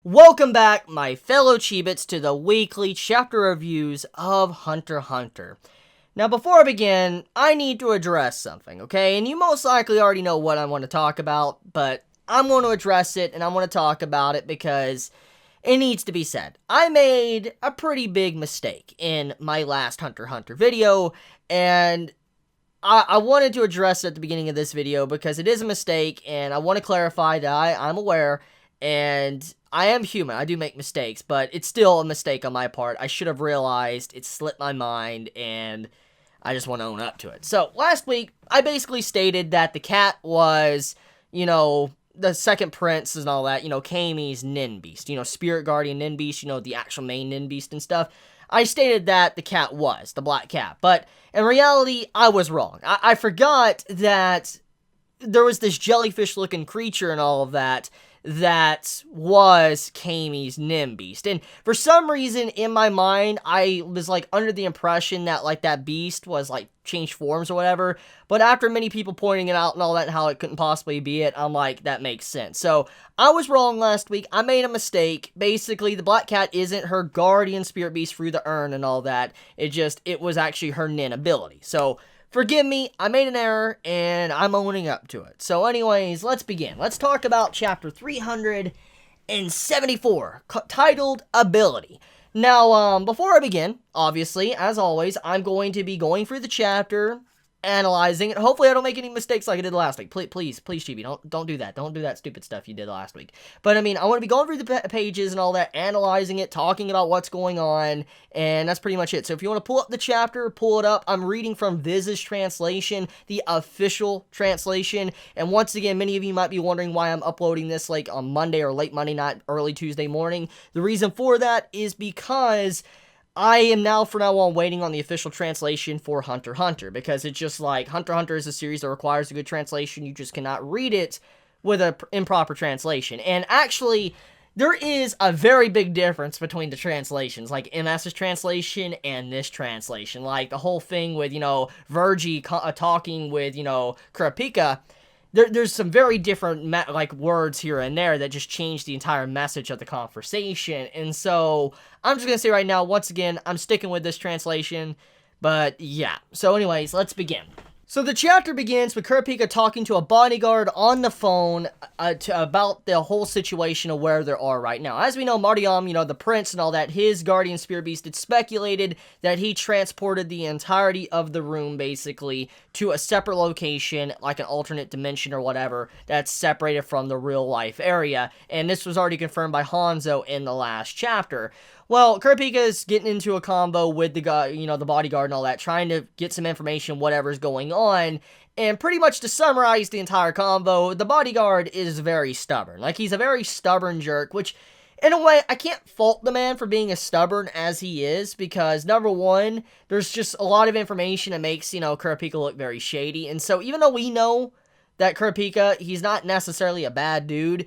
Welcome back, my fellow Chibits, to the weekly chapter reviews of Hunter x Hunter. Now, before I begin, I need to address something, okay? And you most likely already know what I want to talk about, but I'm going to address it, and I want to talk about it because it needs to be said. I made a pretty big mistake in my last Hunter x Hunter video, and I wanted to address it at the beginning of this video because it is a mistake, and I want to clarify that I'm aware, and I am human. I do make mistakes, but it's still a mistake on my part. I should have realized, it slipped my mind, and I just want to own up to it. So, last week, I basically stated that the cat was, the second prince and all that, Kami's Nin Beast, Spirit Guardian Nin Beast, the actual main Nin Beast and stuff. I stated that the cat was, the black cat, but in reality, I was wrong. I forgot that there was this jellyfish-looking creature and all of that was Kami's Nin Beast. And for some reason, in my mind, I was, under the impression that, that beast was, changed forms or whatever. But after many people pointing it out and all that and how it couldn't possibly be it, I'm like, that makes sense. So, I was wrong last week. I made a mistake. Basically, the black cat isn't her guardian spirit beast through the urn and all that. It was actually her Nin ability. So, forgive me, I made an error, and I'm owning up to it. So anyways, let's begin. Let's talk about chapter 374, titled Ability. Now, before I begin, obviously, as always, I'm going to be going through the chapter, analyzing it. Hopefully I don't make any mistakes like I did last week. Please, Chibi, don't do that. Don't do that stupid stuff you did last week. But, I want to be going through the pages and all that, analyzing it, talking about what's going on, and that's pretty much it. So if you want to pull up the chapter, pull it up. I'm reading from Viz's translation, the official translation, and once again, many of you might be wondering why I'm uploading this, on Monday or late Monday night, early Tuesday morning. The reason for that is because I am from now on waiting on the official translation for Hunter x Hunter, because it's just Hunter x Hunter is a series that requires a good translation. You just cannot read it with an improper translation. And actually, there is a very big difference between the translations, MS's translation and this translation. The whole thing with, Virgie talking with, Kurapika. There's some very different, words here and there that just change the entire message of the conversation. And so, I'm just going to say right now, once again, I'm sticking with this translation. But, yeah. So, anyways, let's begin. So, the chapter begins with Kurapika talking to a bodyguard on the phone about the whole situation of where they are right now. As we know, Mariam, the prince and all that, his guardian spirit beast, it's speculated that he transported the entirety of the room, basically, to a separate location, like an alternate dimension or whatever, that's separated from the real-life area. And this was already confirmed by Hanzo in the last chapter. Well, Kurapika is getting into a combo with the guy, the bodyguard and all that, trying to get some information, whatever's going on. And pretty much to summarize the entire combo, the bodyguard is very stubborn. He's a very stubborn jerk, which, in a way, I can't fault the man for being as stubborn as he is, because, number one, there's just a lot of information that makes, Kurapika look very shady. And so, even though we know that Kurapika, he's not necessarily a bad dude,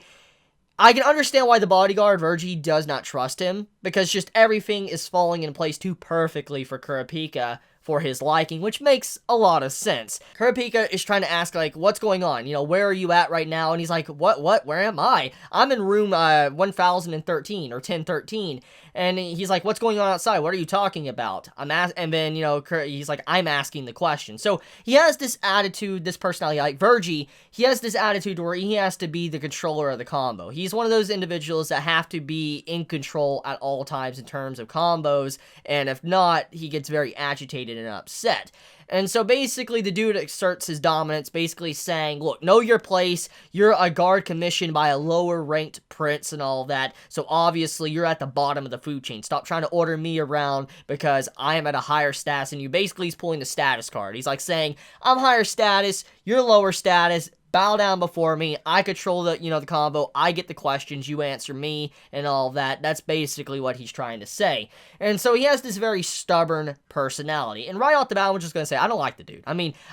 I can understand why the bodyguard, Virgie, does not trust him, because just everything is falling in place too perfectly for Kurapika for his liking, which makes a lot of sense. Kurapika is trying to ask, what's going on? Where are you at right now? And he's like, what? Where am I? I'm in room 1013 or 1013. And he's like, what's going on outside? What are you talking about? And then, he's like, I'm asking the question. So he has this attitude, this personality, like Virgie, he has this attitude where he has to be the controller of the combo. He's one of those individuals that have to be in control at all times in terms of combos, and if not, he gets very agitated and upset. And so basically the dude asserts his dominance, basically saying, look, know your place, you're a guard commissioned by a lower ranked prince and all that, so obviously you're at the bottom of the food chain. Stop trying to order me around because I am at a higher status than you. Basically he's pulling the status card. He's saying, I'm higher status, you're lower status, bow down before me, I control the, the combo, I get the questions, you answer me, and all that. That's basically what he's trying to say. And so he has this very stubborn personality. And right off the bat, I'm just going to say, I don't like the dude.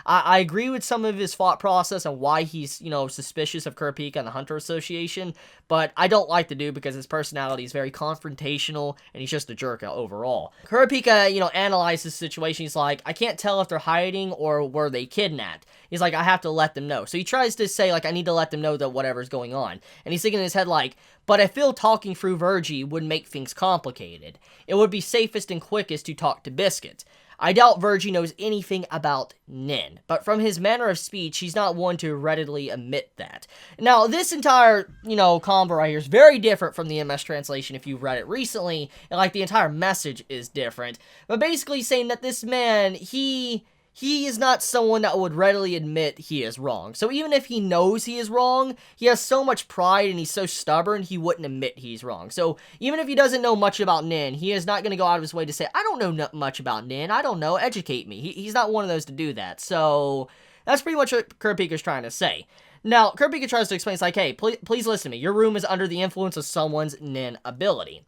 I agree with some of his thought process and why he's, suspicious of Kurapika and the Hunter Association, but I don't like the dude because his personality is very confrontational, and he's just a jerk overall. Kurapika, analyzes the situation. He's like, I can't tell if they're hiding or were they kidnapped. He's like, I have to let them know. So he tries tries to say, like, I need to let them know that whatever's going on. And he's thinking in his head, like, but I feel talking through Virgie would make things complicated. It would be safest and quickest to talk to Biscuit. I doubt Virgie knows anything about Nin, but from his manner of speech, he's not one to readily admit that. Now, this entire, convo right here is very different from the MS translation if you've read it recently, and, like, the entire message is different. But basically saying that this man, he is not someone that would readily admit he is wrong. So even if he knows he is wrong, he has so much pride and he's so stubborn, he wouldn't admit he's wrong. So even if he doesn't know much about Nin, he is not going to go out of his way to say, I don't know much about Nin, I don't know, educate me. He's not one of those to do that. So that's pretty much what Kurapika's trying to say. Now, Kurapika tries to explain, it's like, hey, please listen to me. Your room is under the influence of someone's Nin ability.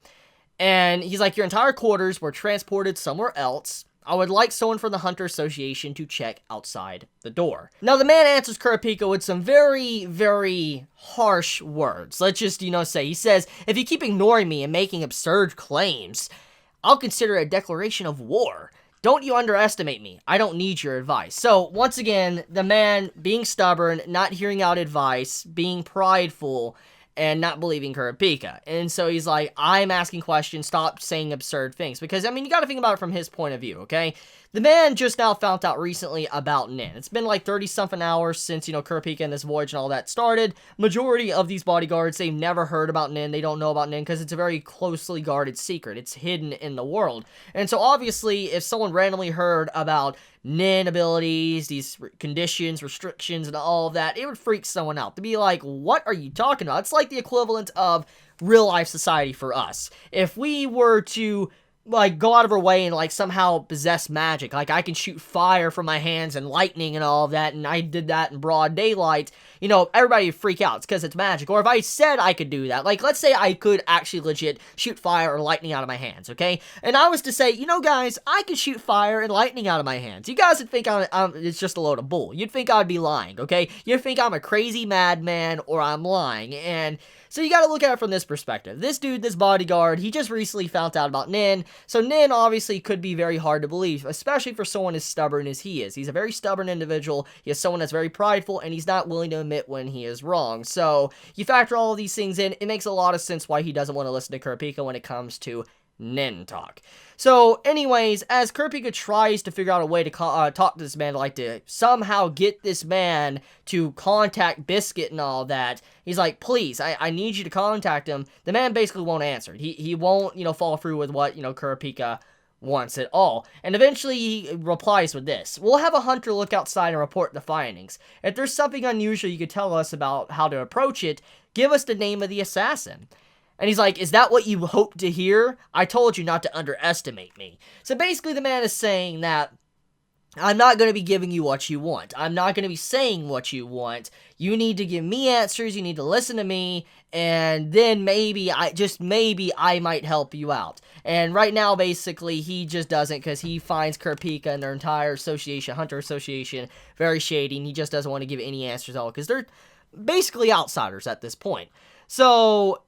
And he's like, your entire quarters were transported somewhere else. I would like someone from the Hunter Association to check outside the door. Now, the man answers Kurapika with some very, very harsh words. Let's just, say, he says, if you keep ignoring me and making absurd claims, I'll consider it a declaration of war. Don't you underestimate me. I don't need your advice. So, once again, the man being stubborn, not hearing out advice, being prideful, and not believing Kurapika. And so he's like, I'm asking questions, stop saying absurd things. Because, you gotta think about it from his point of view, okay? The man just now found out recently about Nin. It's been like 30-something hours since, Kurapika and this voyage and all that started. Majority of these bodyguards, they've never heard about Nin. They don't know about Nin because it's a very closely guarded secret. It's hidden in the world. And so obviously, if someone randomly heard about Nin abilities, these conditions, restrictions, and all of that, it would freak someone out. To be like, what are you talking about? It's like the equivalent of real-life society for us. If we were to go out of our way and, somehow possess magic, I can shoot fire from my hands and lightning and all of that, and I did that in broad daylight, everybody would freak out. It's because it's magic. Or if I said I could do that, let's say I could actually legit shoot fire or lightning out of my hands, okay? And I was to say, guys, I can shoot fire and lightning out of my hands. You guys would think it's just a load of bull. You'd think I'd be lying, okay? You'd think I'm a crazy madman or I'm lying, and so you gotta look at it from this perspective. This dude, this bodyguard, he just recently found out about Nin, so Nin obviously could be very hard to believe, especially for someone as stubborn as he is. He's a very stubborn individual, he is someone that's very prideful, and he's not willing to admit when he is wrong. So, you factor all of these things in, it makes a lot of sense why he doesn't want to listen to Kurapika when it comes to Nin talk. So, anyways, as Kurapika tries to figure out a way to talk to this man, to somehow get this man to contact Biscuit and all that, he's like, please, I need you to contact him. The man basically won't answer. He won't, follow through with what, Kurapika wants at all. And eventually he replies with this. We'll have a hunter look outside and report the findings. If there's something unusual you could tell us about how to approach it, give us the name of the assassin. And he's like, is that what you hope to hear? I told you not to underestimate me. So basically the man is saying that I'm not going to be giving you what you want. I'm not going to be saying what you want. You need to give me answers. You need to listen to me. And then maybe, I might help you out. And right now, basically, he just doesn't because he finds Kurapika and their entire association, Hunter Association, very shady. And he just doesn't want to give any answers at all because they're basically outsiders at this point. So,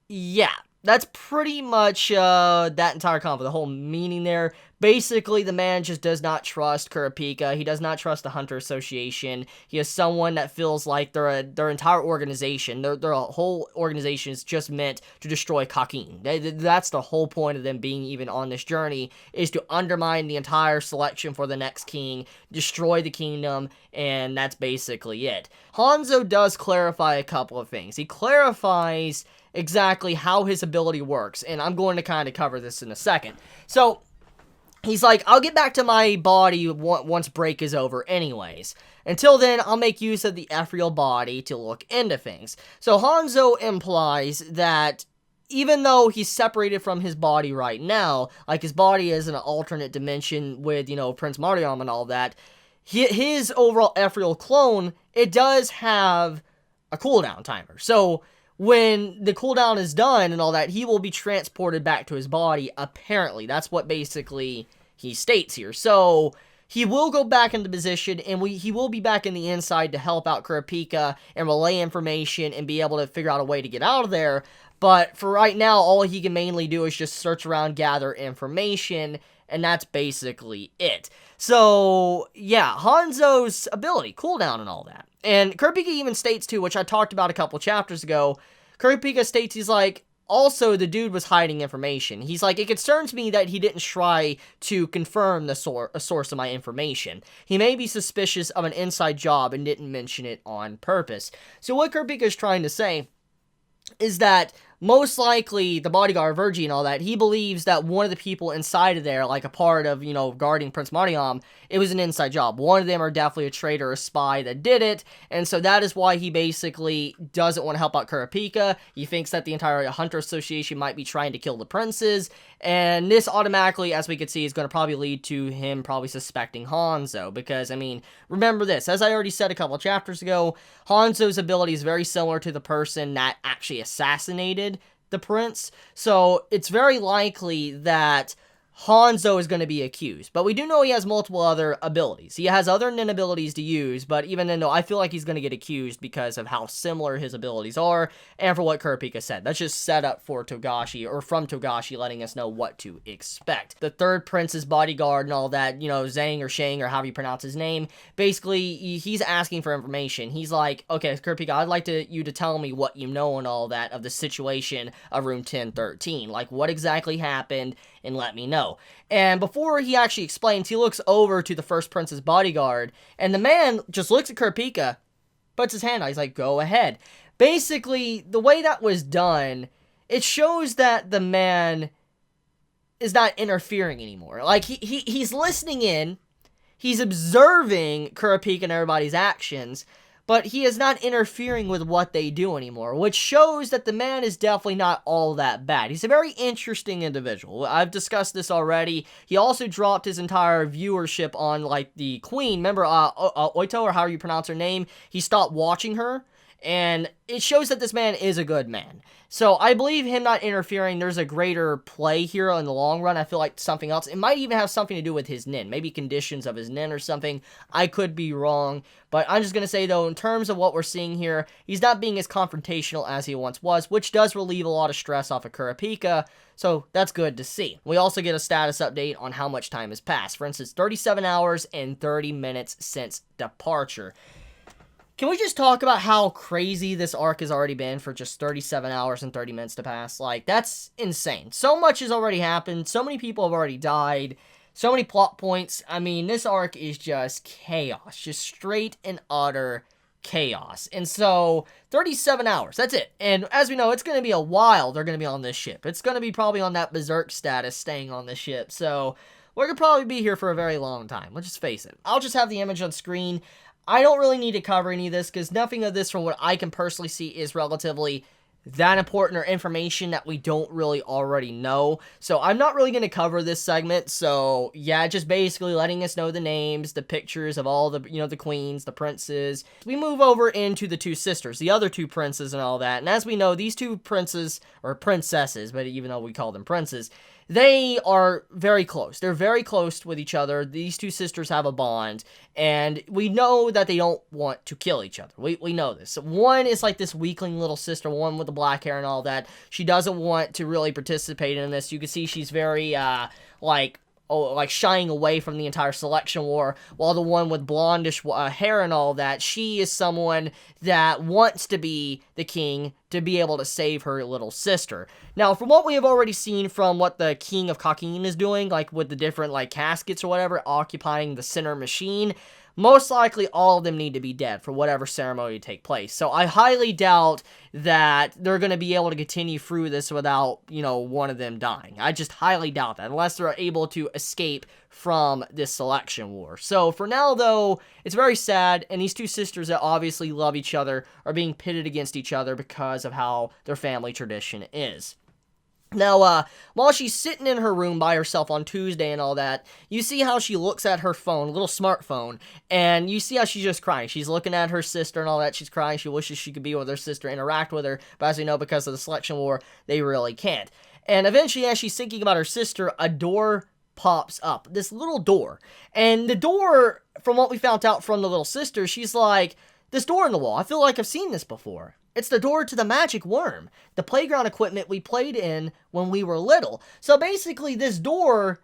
yeah, that's pretty much that entire convo, the whole meaning there. Basically, the man just does not trust Kurapika. He does not trust the Hunter Association. He is someone that feels like their entire organization, their whole organization is just meant to destroy Kakin. That's the whole point of them being even on this journey, is to undermine the entire selection for the next king, destroy the kingdom, and that's basically it. Hanzo does clarify a couple of things. He clarifies exactly how his ability works, and I'm going to kind of cover this in a second. So, he's like, I'll get back to my body once break is over anyways. Until then, I'll make use of the ethereal body to look into things. So Hanzo implies that even though he's separated from his body right now, his body is in an alternate dimension with, Prince Mariam and all that, his overall ethereal clone, it does have a cooldown timer. So when the cooldown is done and all that, he will be transported back to his body, apparently. That's what basically he states here. So, he will go back into position, and he will be back in the inside to help out Kurapika and relay information and be able to figure out a way to get out of there. But for right now, all he can mainly do is just search around, gather information, and that's basically it. So, yeah, Hanzo's ability, cooldown and all that. And Kurapika even states too, which I talked about a couple chapters ago, Kurapika states he's like, also, the dude was hiding information. He's like, it concerns me that he didn't try to confirm the source of my information. He may be suspicious of an inside job and didn't mention it on purpose. So what Kurapika is trying to say is that most likely the bodyguard, Virgie and all that, he believes that one of the people inside of there, like a part of, guarding Prince Mariam, it was an inside job. One of them are definitely a traitor or a spy that did it, and so that is why he basically doesn't want to help out Kurapika. He thinks that the entire Hunter Association might be trying to kill the princes, and this automatically, as we can see, is going to probably lead to him probably suspecting Hanzo, because, remember this, as I already said a couple chapters ago, Hanzo's ability is very similar to the person that actually assassinated the prince, so it's very likely that Hanzo is going to be accused, but we do know he has multiple other abilities. He has other nin abilities to use, but even then, though, I feel like he's going to get accused because of how similar his abilities are, and for what Kurapika said. That's just set up for Togashi, or from Togashi, letting us know what to expect. The third prince's bodyguard and all that, Zhang or Shang, or however you pronounce his name, basically, he's asking for information. He's like, okay, Kurapika, I'd like you to tell me what you know and all that of the situation of room 1013. Like, what exactly happened, and let me know. And before he actually explains, he looks over to the first prince's bodyguard, and the man just looks at Kurapika, puts his hand out, he's like, go ahead. Basically, the way that was done, it shows that the man is not interfering anymore. Like, he's listening in, he's observing Kurapika and everybody's actions, but he is not interfering with what they do anymore, which shows that the man is definitely not all that bad. He's a very interesting individual. I've discussed this already. He also dropped his entire viewership on, like, the queen. Remember, Oito, or however you pronounce her name? He stopped watching her, and it shows that this man is a good man. So I believe him not interfering, there's a greater play here in the long run. I feel like something else. It might even have something to do with his nin. Maybe conditions of his nin or something. I could be wrong. But I'm just going to say, though, in terms of what we're seeing here, he's not being as confrontational as he once was, which does relieve a lot of stress off of Kurapika. So that's good to see. We also get a status update on how much time has passed. For instance, 37 hours and 30 minutes since departure. Can we just talk about how crazy this arc has already been for just 37 hours and 30 minutes to pass? Like, that's insane. So much has already happened. So many people have already died. So many plot points. This arc is just chaos. Just straight and utter chaos. And so, 37 hours. That's it. And as we know, it's going to be a while they're going to be on this ship. It's going to be probably on that Berserk status staying on the ship. So, we're going to probably be here for a very long time. Let's just face it. I'll just have the image on screen. I don't really need to cover any of this, because nothing of this, from what I can personally see, is relatively that important or information that we don't really already know. So I'm not really going to cover this segment. So yeah, just basically letting us know the names, the pictures of all the, the queens, the princes. We move over into the two sisters, the other two princes and all that. And as we know, these two princes, or princesses, but even though we call them princes, they are very close. They're very close with each other. These two sisters have a bond, and we know that they don't want to kill each other. We know this. One is like this weakling little sister, one with the black hair and all that. She doesn't want to really participate in this. You can see she's very, like shying away from the entire selection war, while the one with blondish hair and all that, she is someone that wants to be the king to be able to save her little sister. Now, from what we have already seen from what the King of Kakin is doing, like with the different caskets or whatever occupying the center machine, most likely all of them need to be dead for whatever ceremony to take place. So I highly doubt that they're going to be able to continue through this without, one of them dying. I just highly doubt that, unless they're able to escape from this selection war. So for now, though, it's very sad, and these two sisters that obviously love each other are being pitted against each other because of how their family tradition is. Now, while she's sitting in her room by herself on Tuesday and all that, you see how she looks at her phone, little smartphone, and you see how she's just crying. She's looking at her sister and all that. She's crying. She wishes she could be with her sister, interact with her, but as we know, because of the selection war, they really can't. And eventually, as she's thinking about her sister, a door pops up. This little door. And the door, from what we found out from the little sister, she's like, this door in the wall, I feel like I've seen this before. It's the door to the magic worm, the playground equipment we played in when we were little. So basically, this door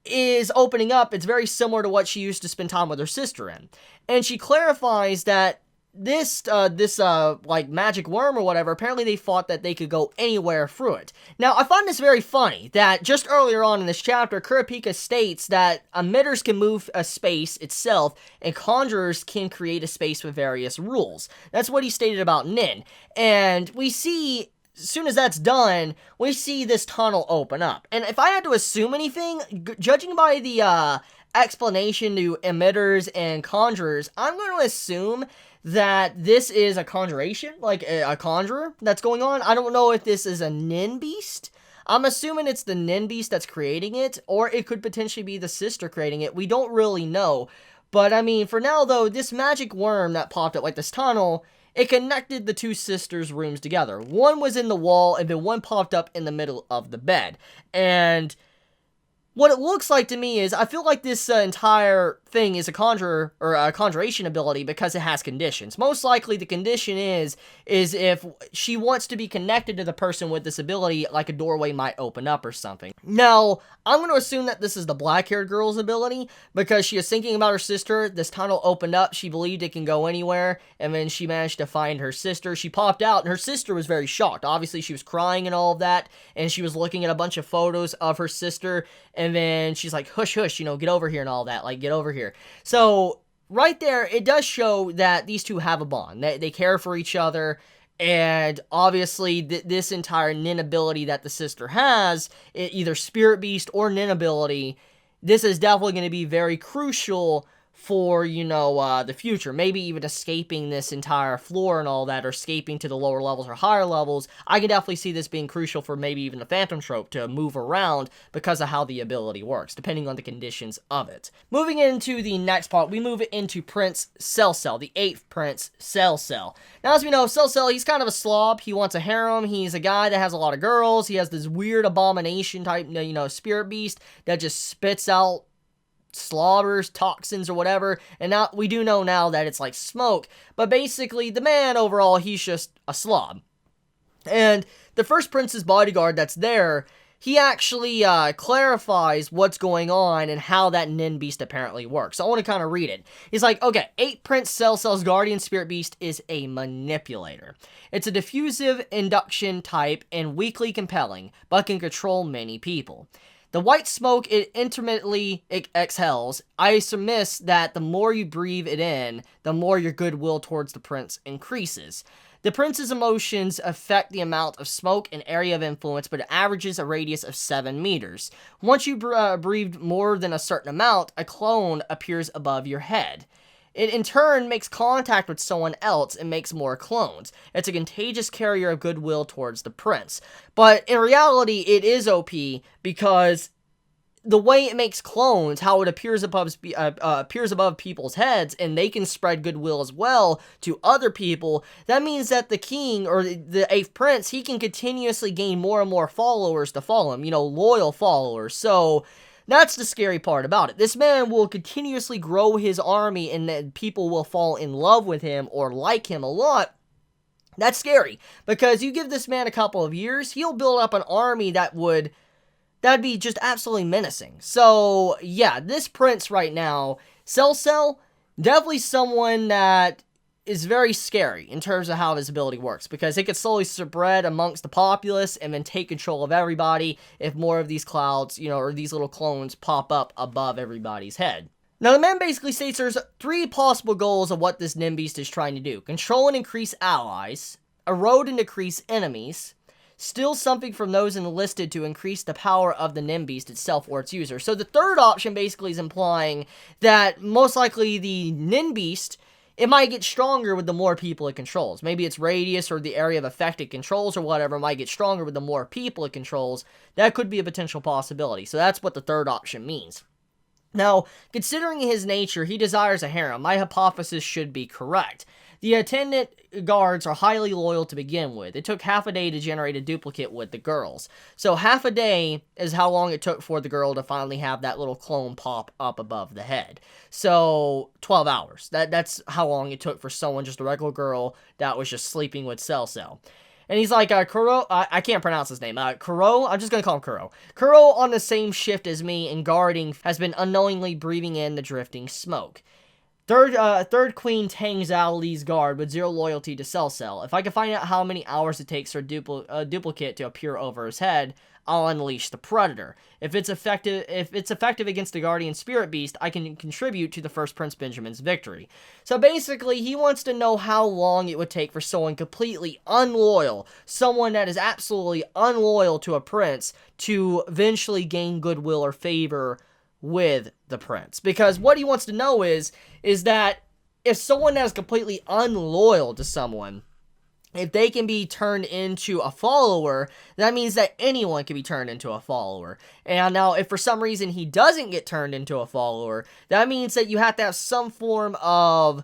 is opening up. It's very similar to what she used to spend time with her sister in. And she clarifies that this like magic worm or whatever, apparently they thought that they could go anywhere through it. Now, I find this very funny that just earlier on in this chapter, Kurapika states that emitters can move a space itself and conjurers can create a space with various rules. That's what he stated about Nin. And we see, as soon as that's done, we see this tunnel open up. And if I had to assume anything, judging by the explanation to emitters and conjurers, I'm going to assume that this is a conjuration, like a conjurer that's going on. I don't know if this is a Nin beast. I'm assuming it's the Nin beast that's creating it, or it could potentially be the sister creating it. We don't really know. But, I mean, for now, though, this magic worm that popped up, like this tunnel, it connected the two sisters' rooms together. One was in the wall, and then one popped up in the middle of the bed. And what it looks like to me is, I feel like this entire thing is a conjurer, or a conjuration ability, because it has conditions. Most likely the condition is if she wants to be connected to the person with this ability, like a doorway might open up or something. Now, I'm going to assume that this is the black-haired girl's ability, because she was thinking about her sister, this tunnel opened up, she believed it can go anywhere, and then she managed to find her sister. She popped out, and her sister was very shocked. Obviously, she was crying and all of that, and she was looking at a bunch of photos of her sister, and then she's like, hush, hush, you know, get over here and all that, like, get over here. So, right there, it does show that these two have a bond. They care for each other, and obviously, this entire Nin ability that the sister has, either Spirit Beast or Nin ability, this is definitely going to be very crucial for, you know, the future. Maybe even escaping this entire floor and all that, or escaping to the lower levels or higher levels. I can definitely see this being crucial for maybe even the Phantom Trope to move around because of how the ability works, depending on the conditions of it. Moving into the next part, we move it into Prince Cell, the 8th Prince Cell. Now, as we know, Cell, he's kind of a slob. He wants a harem. He's a guy that has a lot of girls. He has this weird abomination type, you know, spirit beast that just spits out slobbers, toxins, or whatever, and now we do know now that it's like smoke, but basically the man overall, he's just a slob. And the first prince's bodyguard that's there, he actually clarifies what's going on and how that Nin beast apparently works. So I want to kind of read it. He's like, okay, 8 Prince Cell's guardian spirit beast is a manipulator. It's a diffusive induction type and weakly compelling, but can control many people. The white smoke it intermittently exhales. I surmise that the more you breathe it in, the more your goodwill towards the prince increases. The prince's emotions affect the amount of smoke and area of influence, but it averages a radius of 7 meters. Once you breathed more than a certain amount, a clone appears above your head. It in turn makes contact with someone else and makes more clones. It's a contagious carrier of goodwill towards the prince. But in reality, it is OP because the way it makes clones, how it appears above people's heads, and they can spread goodwill as well to other people, that means that the king, or the 8th prince, he can continuously gain more and more followers to follow him, you know, loyal followers. So that's the scary part about it. This man will continuously grow his army, and then people will fall in love with him or like him a lot. That's scary, because you give this man a couple of years, he'll build up an army that'd be just absolutely menacing. So, yeah, this prince right now, Cell, definitely someone that is very scary in terms of how his ability works, because it could slowly spread amongst the populace and then take control of everybody if more of these clouds, you know, or these little clones pop up above everybody's head. Now, the man basically states there's 3 possible goals of what this Nin beast is trying to do. Control and increase allies, erode and decrease enemies, steal something from those enlisted to increase the power of the Nin beast itself or its user. So the third option basically is implying that most likely the Nin beast, it might get stronger with the more people it controls. Maybe its radius or the area of effect it controls or whatever might get stronger with the more people it controls. That could be a potential possibility. So that's what the third option means. Now, considering his nature, he desires a harem. My hypothesis should be correct. The attendant guards are highly loyal to begin with. It took half a day to generate a duplicate with the girls. So half a day is how long it took for the girl to finally have that little clone pop up above the head. So 12 hours. That's how long it took for someone, just a regular girl, that was just sleeping with Cell. And he's like, Kuro, I can't pronounce his name. Kuro, I'm just gonna call him Kuro. Kuro, on the same shift as me and guarding, has been unknowingly breathing in the drifting smoke. Third Queen Tang Zhao leads guard with zero loyalty to Cell Cell. If I can find out how many hours it takes for a duplicate to appear over his head, I'll unleash the Predator. If it's effective against the Guardian Spirit Beast, I can contribute to the first Prince Benjamin's victory. So basically, he wants to know how long it would take for someone completely unloyal, someone that is absolutely unloyal to a prince, to eventually gain goodwill or favor with the prince. Because what he wants to know is that if someone that is completely unloyal to someone, if they can be turned into a follower, that means that anyone can be turned into a follower. And now, if for some reason he doesn't get turned into a follower, that means that you have to have some form of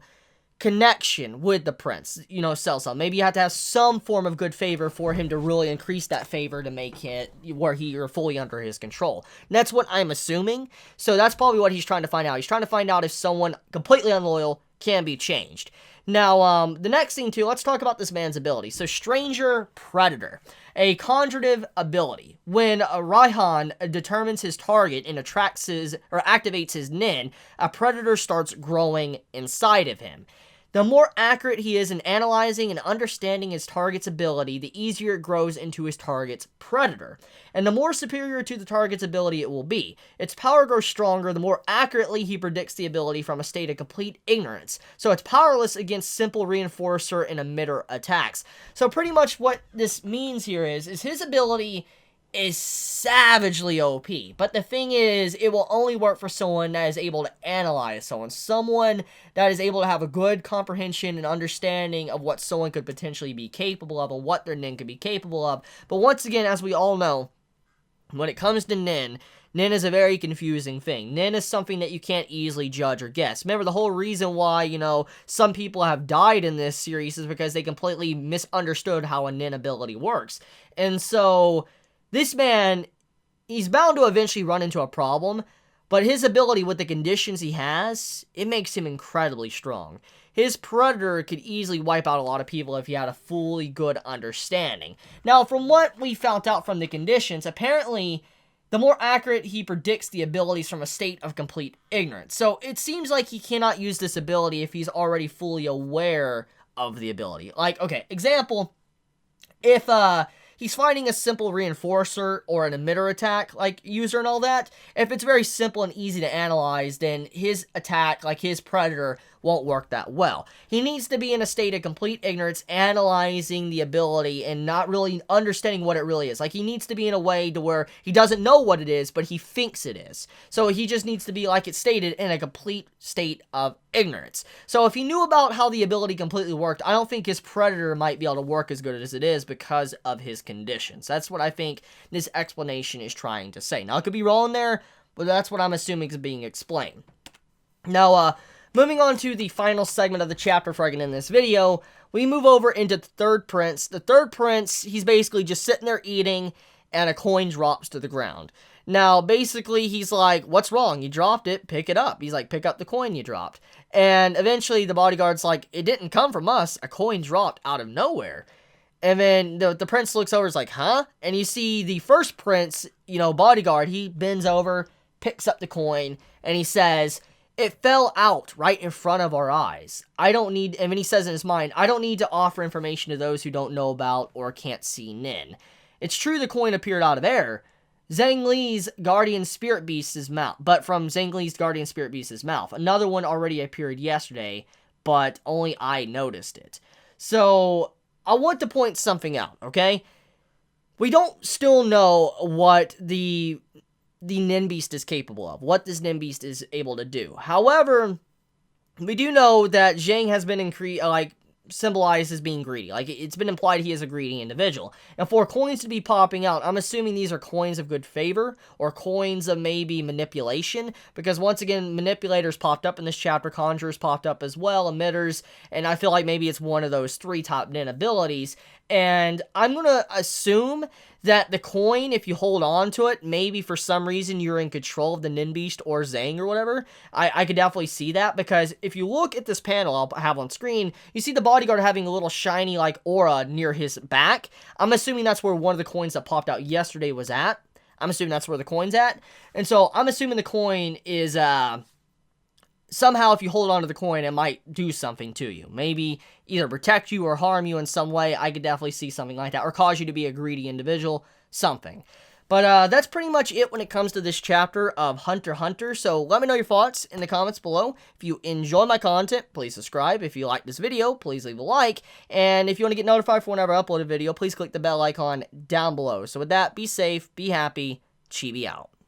connection with the prince, you know, Cell Cell. Maybe you have to have some form of good favor for him to really increase that favor to make it where you're fully under his control. And that's what I'm assuming. So that's probably what he's trying to find out. He's trying to find out if someone completely unloyal can be changed. Now, the next thing too, let's talk about this man's ability. So, Stranger Predator, a conjurative ability. When Raihan determines his target and activates his nin, a predator starts growing inside of him. The more accurate he is in analyzing and understanding his target's ability, the easier it grows into his target's predator. And the more superior to the target's ability it will be. Its power grows stronger the more accurately he predicts the ability from a state of complete ignorance. So it's powerless against simple reinforcer and emitter attacks. So pretty much what this means here is his ability is savagely OP. But the thing is, it will only work for someone that is able to analyze someone that is able to have a good comprehension and understanding of what someone could potentially be capable of and what their nin could be capable of. But once again, as we all know, when it comes to nin is a very confusing thing. Nin is something that you can't easily judge or guess. Remember, the whole reason why, you know, some people have died in this series is because they completely misunderstood how a nin ability works. And so this man, he's bound to eventually run into a problem, but his ability with the conditions he has, it makes him incredibly strong. His Predator could easily wipe out a lot of people if he had a fully good understanding. Now, from what we found out from the conditions, apparently, the more accurate he predicts the abilities from a state of complete ignorance. So, it seems like he cannot use this ability if he's already fully aware of the ability. Like, okay, example, if, he's fighting a simple reinforcer or an emitter attack, like, user and all that. If it's very simple and easy to analyze, then his attack, like his Predator, won't work that well. He needs to be in a state of complete ignorance, analyzing the ability and not really understanding what it really is. Like, he needs to be in a way to where he doesn't know what it is, but he thinks it is. So he just needs to be, like it stated, in a complete state of ignorance. So if he knew about how the ability completely worked, I don't think his Predator might be able to work as good as it is because of his conditions. That's what I think this explanation is trying to say. Now, it could be wrong there, but that's what I'm assuming is being explained. Now, moving on to the final segment of the chapter before I get in this video, we move over into the third prince. The third prince, he's basically just sitting there eating, and a coin drops to the ground. Now, basically, he's like, what's wrong? You dropped it, pick it up. He's like, pick up the coin you dropped. And eventually, the bodyguard's like, it didn't come from us. A coin dropped out of nowhere. And then the prince looks over, is like, huh? And you see the first prince, you know, bodyguard, he bends over, picks up the coin, and he says, it fell out right in front of our eyes. I don't need, and then he says in his mind, I don't need to offer information to those who don't know about or can't see nin. It's true the coin appeared out of air, Zhang Li's Guardian Spirit Beast's mouth, but from Zhang Li's Guardian Spirit Beast's mouth. Another one already appeared yesterday, but only I noticed it. So, I want to point something out, okay? We don't still know what the Nin Beast is capable of, what this Nin Beast is able to do. However, we do know that Zhang has been symbolized as being greedy. Like, it's been implied he is a greedy individual. And for coins to be popping out, I'm assuming these are coins of good favor, or coins of maybe manipulation, because once again, manipulators popped up in this chapter, conjurers popped up as well, emitters, and I feel like maybe it's one of those three top Nin abilities. And I'm gonna assume that the coin, if you hold on to it, maybe for some reason you're in control of the Ninbeast or Zang or whatever. I could definitely see that, because if you look at this panel I'll have on screen, you see the bodyguard having a little shiny, like, aura near his back. I'm assuming that's where one of the coins that popped out yesterday was at. I'm assuming that's where the coin's at. And so I'm assuming the coin is, somehow if you hold on to the coin, it might do something to you. Maybe either protect you or harm you in some way. I could definitely see something like that. Or cause you to be a greedy individual. Something. But that's pretty much it when it comes to this chapter of Hunter x Hunter. So let me know your thoughts in the comments below. If you enjoy my content, please subscribe. If you like this video, please leave a like. And if you want to get notified for whenever I upload a video, please click the bell icon down below. So with that, be safe, be happy, Chibi out.